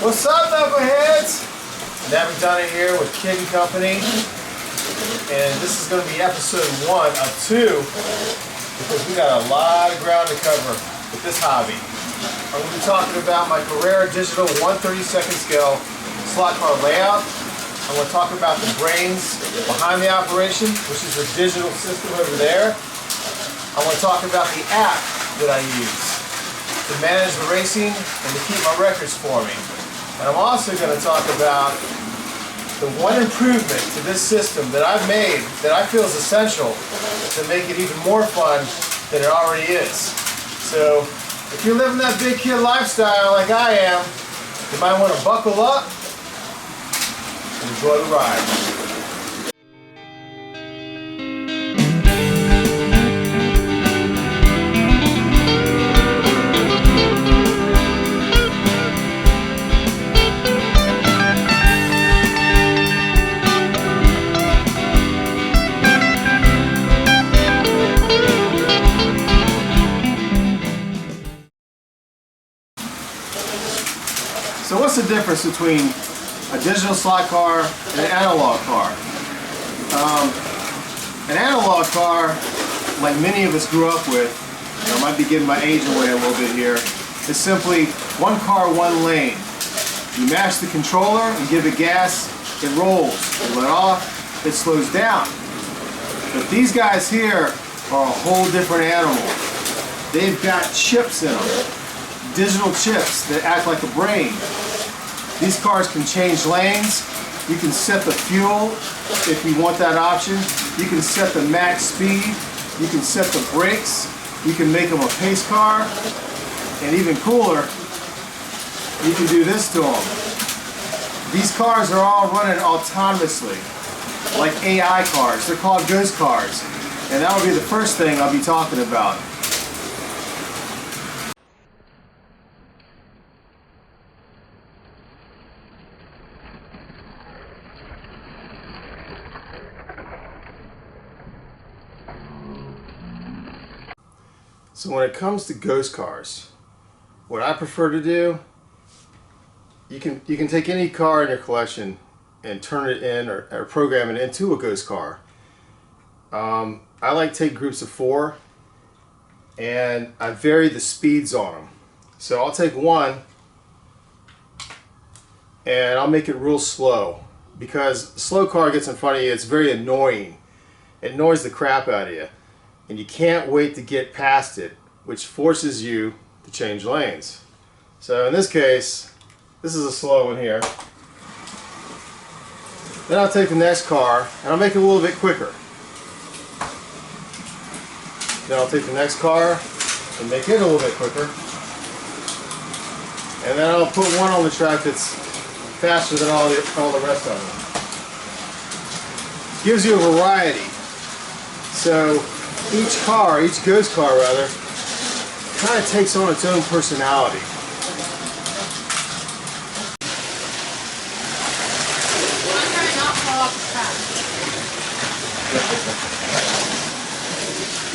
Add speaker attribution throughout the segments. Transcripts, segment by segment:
Speaker 1: What's up, knuckleheads? Navin Donner here with Kid & Company, and this is going to be episode 1 of 2 because we got a lot of ground to cover with this hobby. I'm going to be talking about my Carrera Digital 1/32 scale slot car layout. I'm going to talk about the brains behind the operation, which is the digital system over there. I want to talk about the app that I use to manage the racing and to keep my records for me. And I'm also going to talk about the one improvement to this system that I've made that I feel is essential to make it even more fun than it already is. So if you're living that big kid lifestyle like I am, you might want to buckle up and enjoy the ride. So what's the difference between a digital slot car and an analog car? An analog car, like many of us grew up with, I might be giving my age away a little bit here, is simply one car, one lane. You mash the controller and give it gas, it rolls. You let off, it slows down. But these guys here are a whole different animal. They've got chips in them. Digital chips that act like a brain. These cars can change lanes. You can set the fuel if you want that option. You can set the max speed. You can set the brakes. You can make them a pace car. And even cooler, you can do this to them. These cars are all running autonomously, like AI cars. They're called ghost cars. And that will be the first thing I'll be talking about. So when it comes to ghost cars, what I prefer to do, you can take any car in your collection and turn it in or program it into a ghost car. I like to take groups of 4 and I vary the speeds on them. So I'll take one and I'll make it real slow, because a slow car gets in front of you, it's very annoying. It annoys the crap out of you. And you can't wait to get past it, which forces you to change lanes. So in this case, this is a slow one here. Then I'll take the next car and I'll make it a little bit quicker. Then I'll take the next car and make it a little bit quicker. And then I'll put one on the track that's faster than all the rest of them. Gives you a variety. So each car, each ghost car rather, kind of takes on its own personality.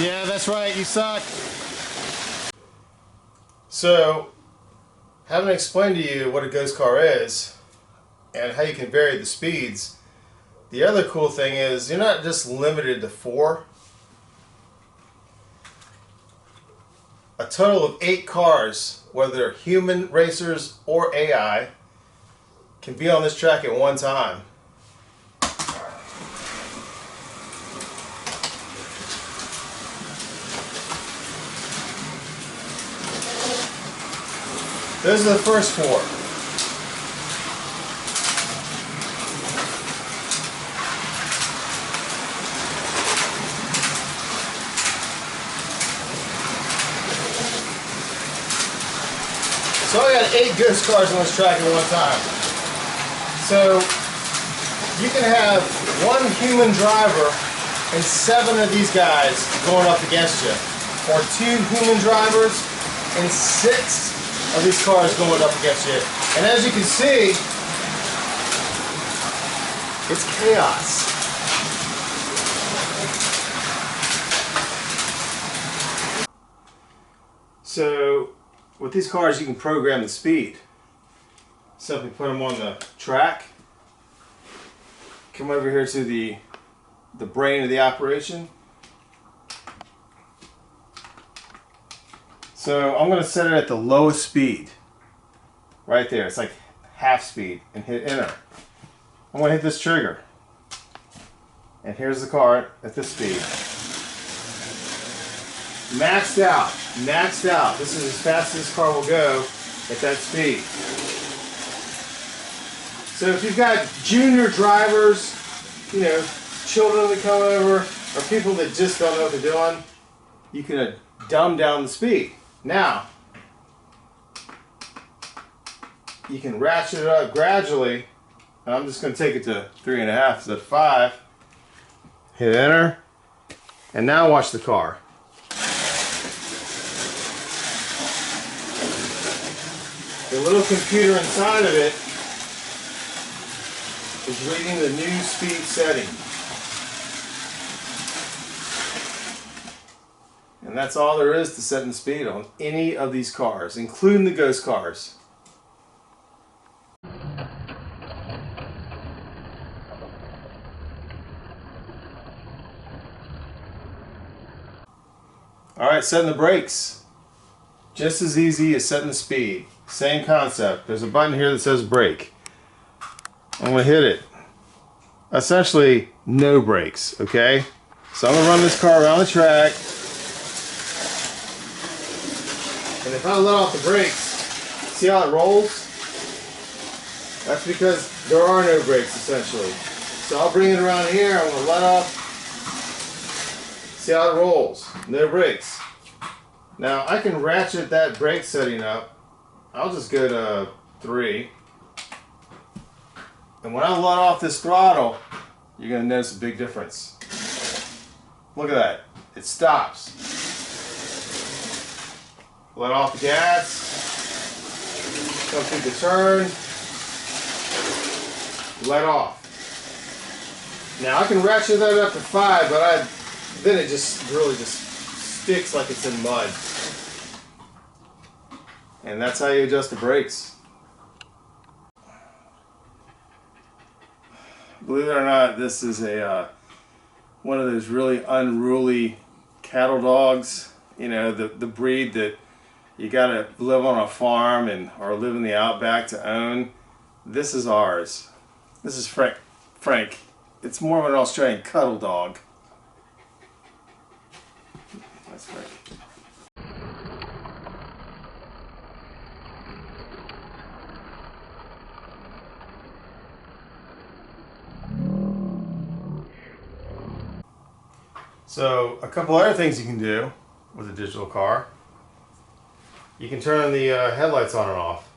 Speaker 1: Yeah, that's right, you suck. So, having explained to you what a ghost car is and how you can vary the speeds, the other cool thing is you're not just limited to 4. A total of 8 cars, whether they're human racers or AI, can be on this track at one time. Those are the first 4. So I got 8 ghost cars on this track at one time. So you can have one human driver and 7 of these guys going up against you, or 2 human drivers and 6 of these cars going up against you. And as you can see, it's chaos. So with these cars you can program the speed. simply put them on the track. Come over here to the brain of the operation. So I'm going to set it at the lowest speed. Right there. It's like half speed, and hit enter. I'm going to hit this trigger. And here's the car at this speed. Maxed out. Maxed out. This is as fast as this car will go at that speed. So if you've got junior drivers, you know, children that come over, or people that just don't know what they're doing, you can dumb down the speed. Now, you can ratchet it up gradually. I'm just going to take it to 3.5 instead of 5. Hit enter. And now watch the car. The little computer inside of it is reading the new speed setting. And that's all there is to setting the speed on any of these cars, including the ghost cars. Alright, setting the brakes. Just as easy as setting the speed. Same concept. There's a button here that says brake. I'm going to hit it. Essentially, no brakes, okay? So I'm going to run this car around the track. And if I let off the brakes, see how it rolls? That's because there are no brakes, essentially. So I'll bring it around here. I'm going to let off. See how it rolls. No brakes. Now I can ratchet that brake setting up. I'll just go to 3. And when I let off this throttle, you're going to notice a big difference. Look at that. It stops. Let off the gas. Come through the turn. Let off. Now I can ratchet that up to 5, but then it just really just sticks like it's in mud. And that's how you adjust the brakes. Believe it or not, this is one of those really unruly cattle dogs. You know, the breed that you gotta live on a farm or live in the outback to own. This is ours. This is Frank. It's more of an Australian cuddle dog. That's Frank. So a couple other things you can do with a digital car. You can turn the headlights on and off.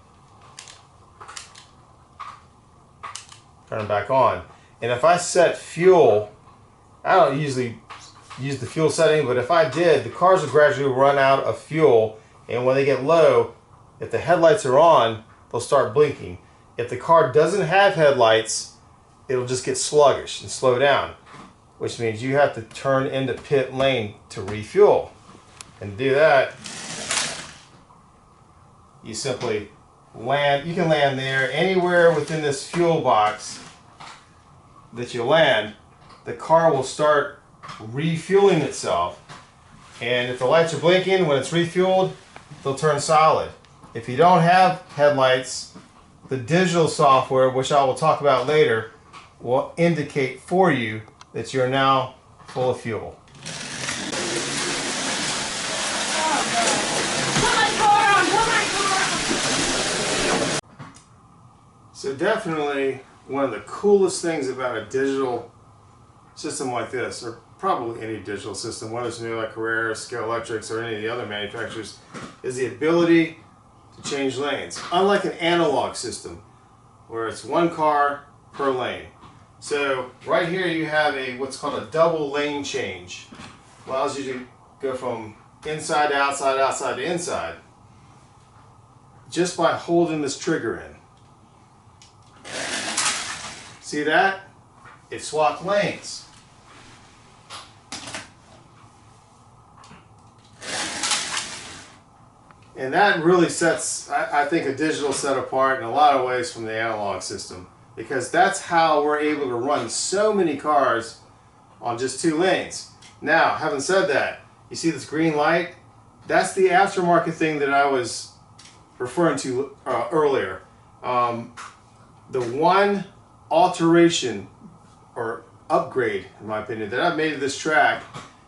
Speaker 1: Turn them back on. And if I set fuel, I don't usually use the fuel setting, but if I did, the cars will gradually run out of fuel, and when they get low, if the headlights are on, they'll start blinking. If the car doesn't have headlights, it'll just get sluggish and slow down, which means you have to turn into pit lane to refuel. And to do that, you simply land. You can land there. Anywhere within this fuel box that you land, the car will start refueling itself. And if the lights are blinking when it's refueled, they'll turn solid. If you don't have headlights, the digital software, which I will talk about later, will indicate for you that you're now full of fuel. So definitely one of the coolest things about a digital system like this, or probably any digital system, whether it's like Carrera, Scale Electrics, or any of the other manufacturers, is the ability to change lanes. Unlike an analog system, where it's one car per lane. So right here you have what's called a double lane change. Allows you to go from inside to outside, outside to inside, just by holding this trigger in. See that? It swapped lanes. And that really sets, I think, a digital set apart in a lot of ways from the analog system, because that's how we're able to run so many cars on just 2 lanes. Now, having said that, you see this green light? That's the aftermarket thing that I was referring to earlier. The one alteration or upgrade, in my opinion, that I've made to this track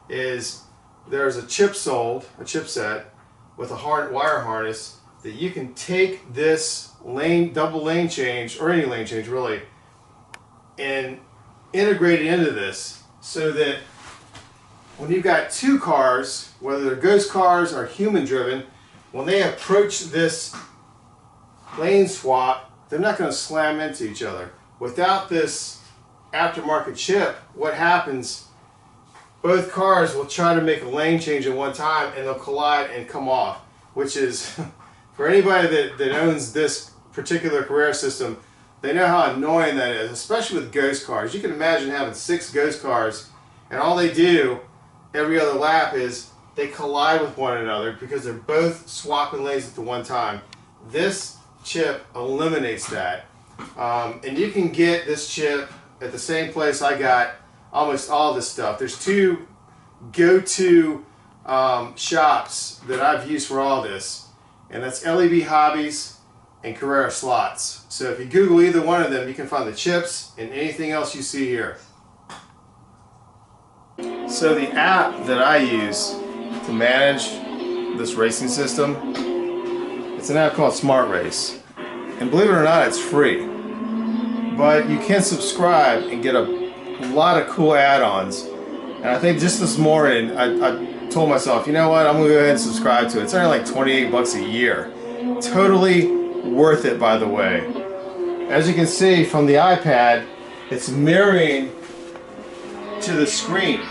Speaker 1: is there's a chipset with a wire harness that you can take this double lane change, or any lane change really, and integrate it into this so that when you've got 2 cars, whether they're ghost cars or human driven, when they approach this lane swap, they're not going to slam into each other. Without this aftermarket chip, what happens, both cars will try to make a lane change at one time and they'll collide and come off, which is, for anybody that owns this particular Carrera system, they know how annoying that is, especially with ghost cars. You can imagine having 6 ghost cars and all they do every other lap is they collide with one another because they're both swapping lanes at the one time. This chip eliminates that. And you can get this chip at the same place I got almost all this stuff. There's 2 go-to shops that I've used for all this, and that's LEB Hobbies and Carrera Slots. So if you Google either one of them, you can find the chips and anything else you see here. So the app that I use to manage this racing system, it's an app called SmartRace. And believe it or not, it's free. But you can subscribe and get a lot of cool add-ons. And I think just this morning, I told myself, you know what, I'm going to go ahead and subscribe to it. It's only like 28 bucks a year. Totally worth it, by the way. As you can see from the iPad, it's mirroring to the screen.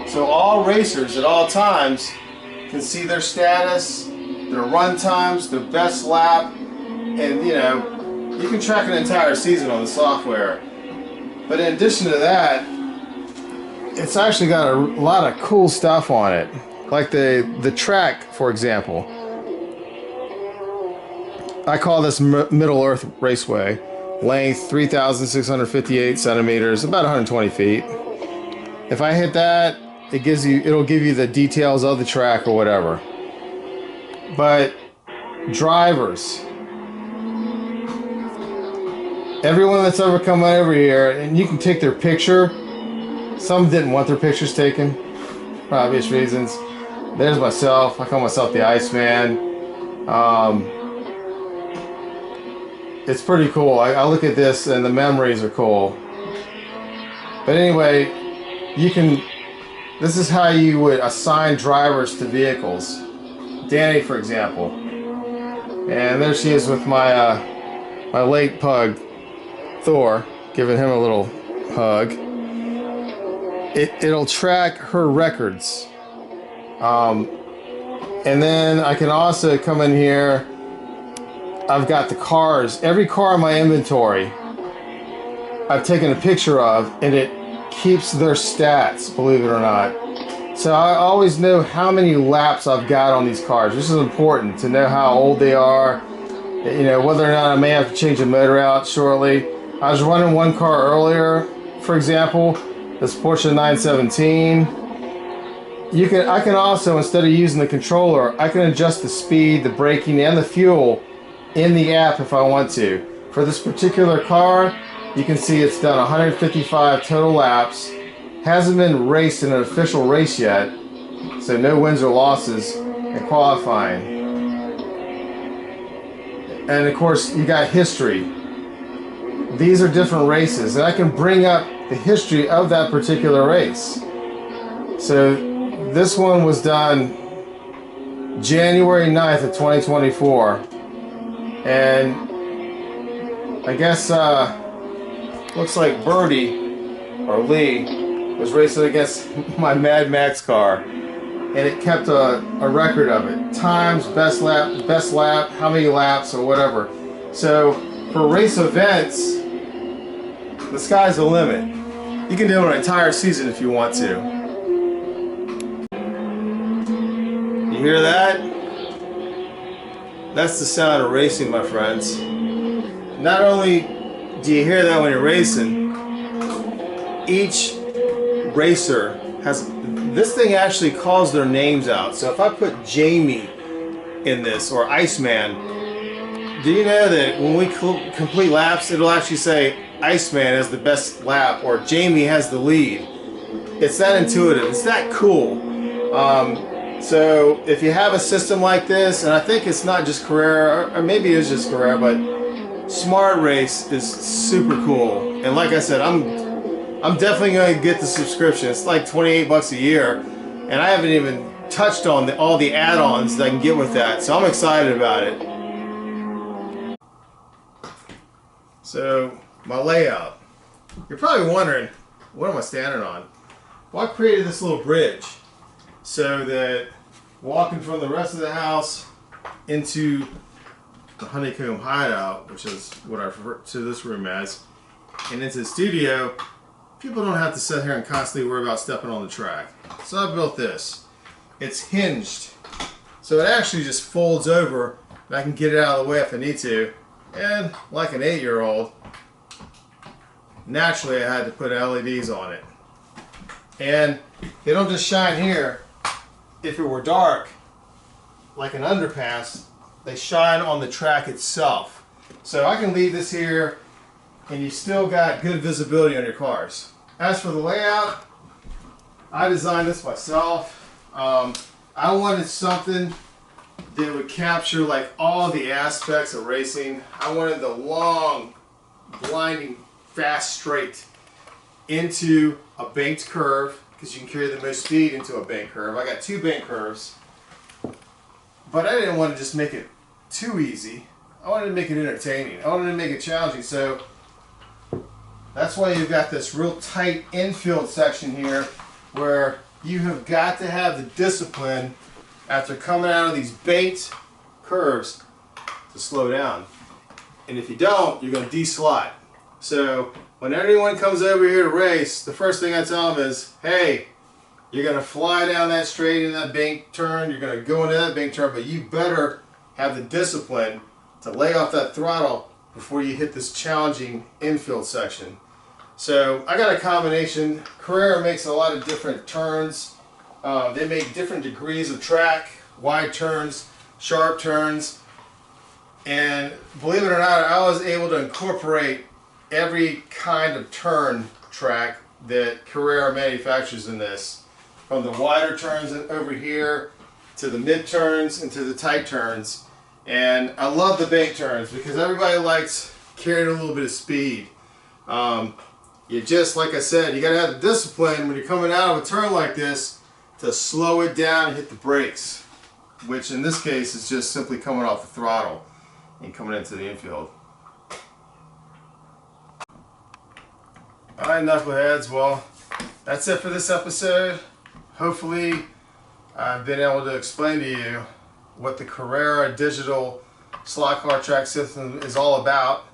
Speaker 1: So all racers at all times can see their status, their run times, their best lap, and you know, you can track an entire season on the software. But in addition to that, it's actually got a lot of cool stuff on it. Like the track, for example. I call this Middle Earth Raceway. Length 3,658 centimeters, about 120 feet. If I hit that, it'll give you the details of the track or whatever. But drivers, everyone that's ever come over here, and you can take their picture. Some didn't want their pictures taken for obvious reasons. There's myself. I call myself the Iceman. It's pretty cool. I look at this and the memories are cool. But anyway, this is how you would assign drivers to vehicles. Danny, for example. And there she is with my my late pug, Thor, giving him a little hug. It'll track her records. And then I can also come in here. I've got the cars. Every car in my inventory I've taken a picture of, and it keeps their stats, believe it or not. So I always know how many laps I've got on these cars. This is important to know how old they are, you know, whether or not I may have to change the motor out shortly. I was running one car earlier, for example, this Porsche 917. I can also, instead of using the controller, I can adjust the speed, the braking, and the fuel in the app if I want to. For this particular car, you can see it's done 155 total laps. Hasn't been raced in an official race yet, so no wins or losses in qualifying. And of course, you got history. These are different races, and I can bring up the history of that particular race. So this one was done January 9th of 2024. And I guess looks like Birdie or Lee was racing against my Mad Max car, and it kept a record of it. Times, best lap, how many laps or whatever. So for race events, the sky's the limit. You can do an entire season if you want to. You hear that? That's the sound of racing, my friends. Not only do you hear that when you're racing, each racer has, this thing actually calls their names out. So if I put Jamie in this, or Iceman, do you know that when we complete laps, it'll actually say Iceman has the best lap, or Jamie has the lead. It's that intuitive. It's that cool. So if you have a system like this, and I think it's not just Carrera, or maybe it is just Carrera, but SmartRace is super cool. And like I said, I'm definitely going to get the subscription. It's like 28 bucks a year, and I haven't even touched on all the add-ons that I can get with that. So I'm excited about it. So my layout. You're probably wondering, what am I standing on? Well, I created this little bridge so that walking from the rest of the house into the honeycomb hideout, which is what I refer to this room as, and into the studio, people don't have to sit here and constantly worry about stepping on the track. So I built this. It's hinged, so it actually just folds over, and I can get it out of the way if I need to. And like an 8-year-old, naturally I had to put LEDs on it. And they don't just shine here. If it were dark, like an underpass, they shine on the track itself. So I can leave this here and you still got good visibility on your cars. As for the layout, I designed this myself. I wanted something that would capture like all the aspects of racing. I wanted the long, blinding, fast straight into a banked curve, because you can carry the most speed into a bank curve. I got 2 bank curves, but I didn't want to just make it too easy. I wanted to make it entertaining. I wanted to make it challenging, so that's why you've got this real tight infield section here where you have got to have the discipline after coming out of these banked curves to slow down. And if you don't, you're going to de-slide. So when anyone comes over here to race, the first thing I tell them is, hey, you're going to fly down that straight in that bank turn, you're going to go into that bank turn, but you better have the discipline to lay off that throttle before you hit this challenging infield section. So I got a combination. Carrera makes a lot of different turns. They make different degrees of track, wide turns, sharp turns, and believe it or not, I was able to incorporate every kind of turn track that Carrera manufactures in this, from the wider turns over here to the mid turns and to the tight turns. And I love the bank turns because everybody likes carrying a little bit of speed. You just, like I said, you got to have the discipline when you're coming out of a turn like this to slow it down and hit the brakes, which in this case is just simply coming off the throttle and coming into the infield. Alright, knuckleheads, well, that's it for this episode. Hopefully I've been able to explain to you what the Carrera Digital slot car track system is all about.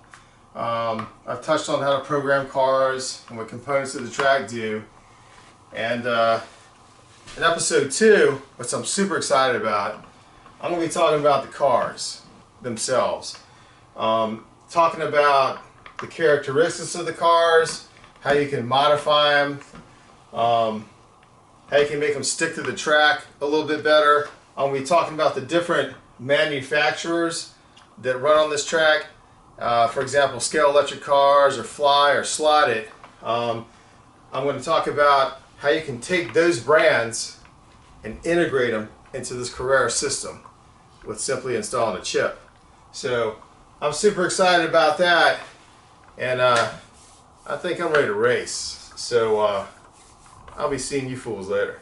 Speaker 1: I've touched on how to program cars and what components of the track do. And in episode 2, which I'm super excited about, I'm going to be talking about the cars themselves. Talking about the characteristics of the cars, how you can modify them, how you can make them stick to the track a little bit better. I'm going to be talking about the different manufacturers that run on this track. For example, Scale Electric Cars, or Fly, or Slotted. I'm going to talk about how you can take those brands and integrate them into this Carrera system with simply installing a chip. So I'm super excited about that, and I think I'm ready to race. So I'll be seeing you fools later.